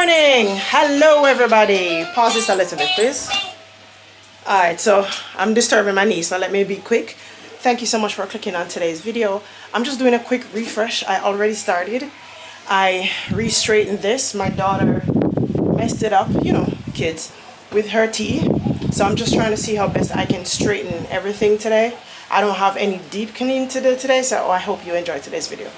morning. Hello everybody. Pause this a little bit please. Alright, so I'm disturbing my niece. Now let me be quick. Thank you so much for clicking on today's video. I'm just doing a quick refresh. I already started. I re-straightened this. My daughter messed it up, you know, kids, with her tea. So I'm just trying to see how best I can straighten everything today. I don't have any deep cleaning to do today, so I hope you enjoy today's video.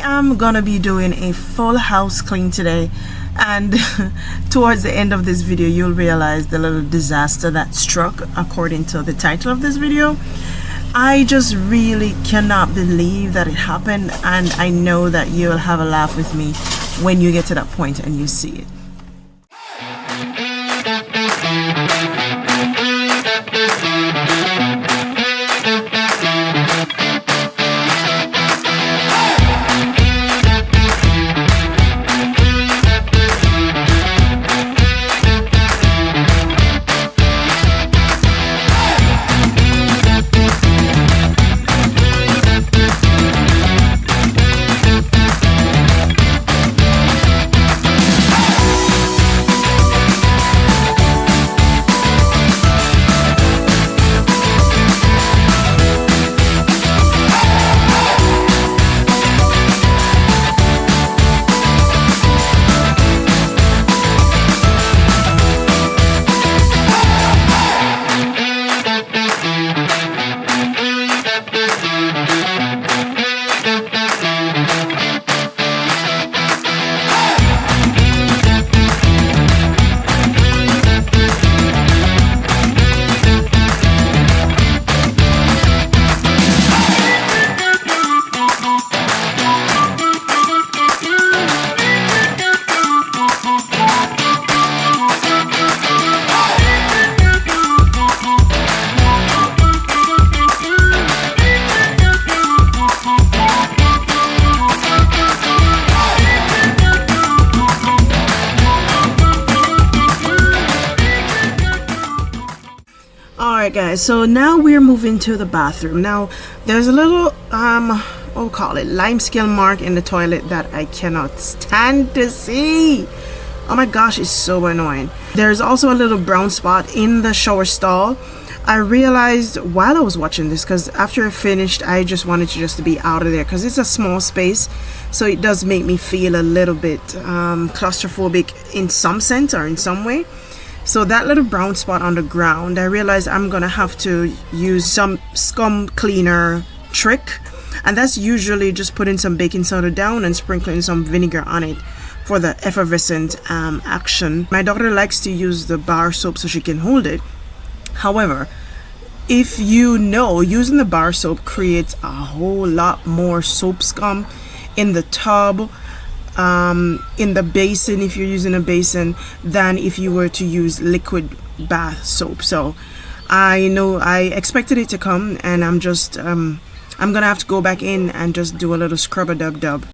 I'm gonna be doing a full house clean today, and towards the end of this video you'll realize the little disaster that struck according to the title of this video. I just really cannot believe that it happened, and I know that you'll have a laugh with me when you get to that point and you see it. Alright guys, so now we're moving to the bathroom. Now there's a little we'll call it lime scale mark in the toilet that I cannot stand to see. Oh my gosh, it's so annoying. There's also a little brown spot in the shower stall. I realized while I was watching this, because after I finished I just wanted to be out of there, because it's a small space, so it does make me feel a little bit claustrophobic in some sense or in some way. So that little brown spot on the ground, I realized I'm gonna have to use some scum cleaner trick, and that's usually just putting some baking soda down and sprinkling some vinegar on it for the effervescent action. My daughter likes to use the bar soap so she can hold it. However, if you know, using the bar soap creates a whole lot more soap scum in the tub, in the basin if you're using a basin, than if you were to use liquid bath soap. So I know I expected it to come, and I'm gonna have to go back in and just do a little scrub a dub dub.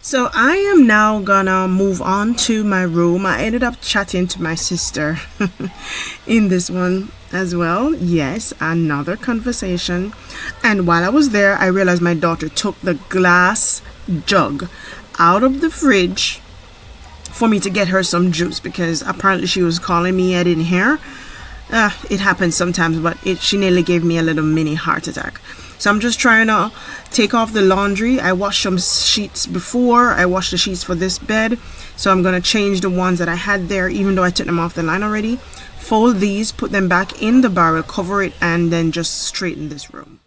So I am now gonna move on to my room. I ended up chatting to my sister in this one as well. Yes, another conversation. And while I was there, I realized my daughter took the glass jug out of the fridge for me to get her some juice, because apparently she was calling me. I didn't hear. It happens sometimes, but she nearly gave me a little mini heart attack. So I'm just trying to take off the laundry. I washed some sheets before. I washed the sheets for this bed. So I'm going to change the ones that I had there, even though I took them off the line already. Fold these, put them back in the barrel, cover it, and then just straighten this room.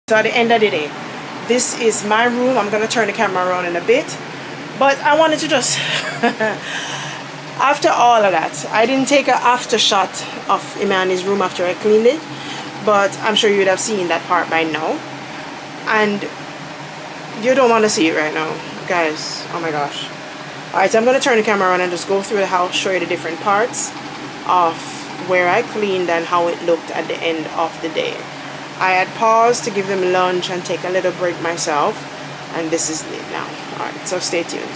So at the end of the day, this is my room. I'm gonna turn the camera around in a bit, but I wanted to just after all of that, I didn't take an after shot of Imani's room after I cleaned it, but I'm sure you would have seen that part by now, and you don't want to see it right now, guys. Oh my gosh. Alright, so I'm gonna turn the camera around and just go through the house, show you the different parts of where I cleaned and how it looked at the end of the day. I had paused to give them lunch and take a little break myself, and this is it now. Alright, so stay tuned.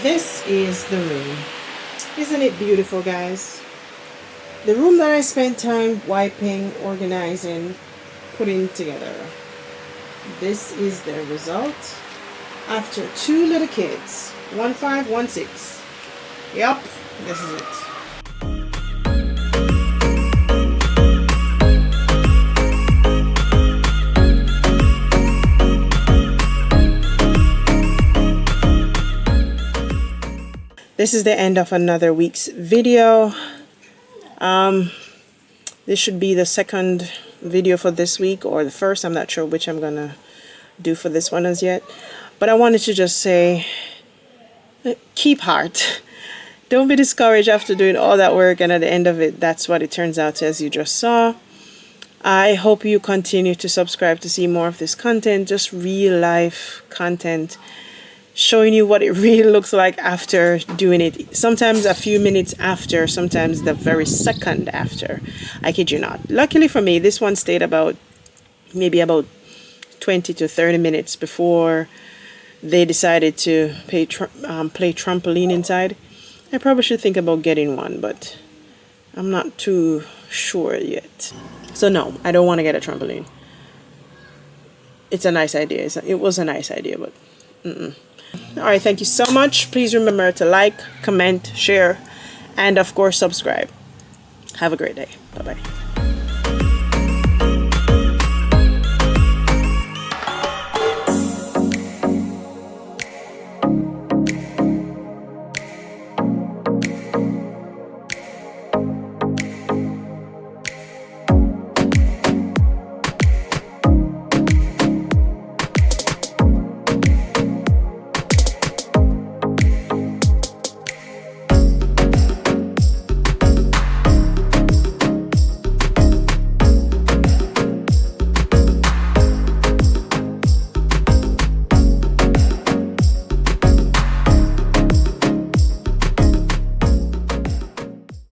This is the room. Isn't it beautiful, guys? The room that I spent time wiping, organizing, putting together. This is the result after 2 little kids. 1 5, 1 6. Yep, this is it. this is the end of another week's video. This should be the second video for this week, or the first. I'm not sure which I'm gonna do for this one as yet, but I wanted to just say, keep heart. Don't be discouraged after doing all that work, and at the end of it, that's what it turns out to, as you just saw. I hope you continue to subscribe to see more of this content, just real life content, showing you what it really looks like after doing it. Sometimes a few minutes after, sometimes the very second after. I kid you not. Luckily for me, this one stayed maybe about 20 to 30 minutes before they decided to play trampoline inside. I probably should think about getting one, but I'm not too sure yet. So no, I don't want to get a trampoline. It's a nice idea. It was a nice idea, but all right, thank you so much. Please remember to like, comment, share, and of course subscribe. Have a great day. Bye-bye.